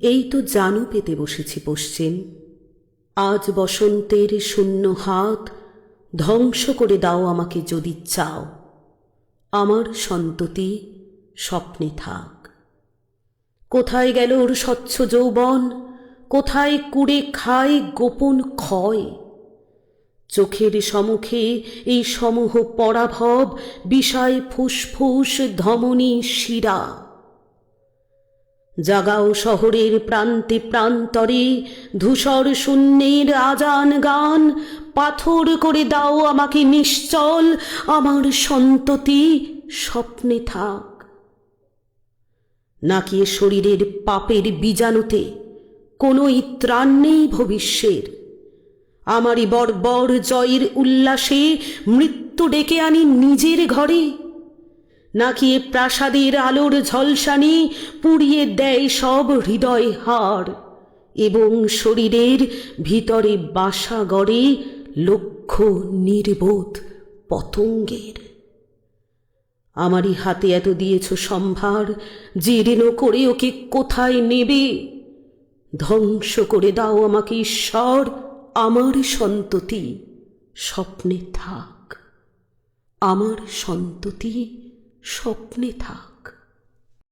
এই তো জানু পেতে বসেছি পশ্চিম। আজ বসন্তের শূন্য হাত ধ্বংস করে দাও আমাকে যদি চাও। আমার সন্ততি স্বপ্নে থাক। কোথায় গেল ওর স্বচ্ছ যৌবন, কোথায় কুড়ে খায় গোপন ক্ষয়। চোখের সম্মুখে এই সমূহ পরাভব, বিষয় ফুসফুস ধমনী শিরা। জাগাও শহরের প্রান্তে প্রান্তরে ধূসর শূন্যের আজান গান। পাথর করে দাও আমাকে নিশ্চল, আমার সন্ততি স্বপ্নে থাক। নাকি এ শরীরের পাপের বীজাণুতে কোনোই ত্রাণ নেই ভবিষ্যের। আমারই বর্বর জয়ের উল্লাসে মৃত্যু ডেকে আনি নিজের ঘরে। নাকি এ প্রাসাদের আলোর ঝলসানি পুড়িয়ে দেয় সব হৃদয় হাড়, এবং শরীরের ভিতরে বাসা গড়ে লক্ষ নির্বোধ পতঙ্গের। আমারই হাতে এত দিয়েছ সম্ভার, জীর্ণ করে ওকে কোথায় নেবে? ধ্বংস করে দাও আমাকে ঈশ্বর, আমার সন্ততি স্বপ্নে থাক। আমার সন্ততি স্বপ্নে থাক।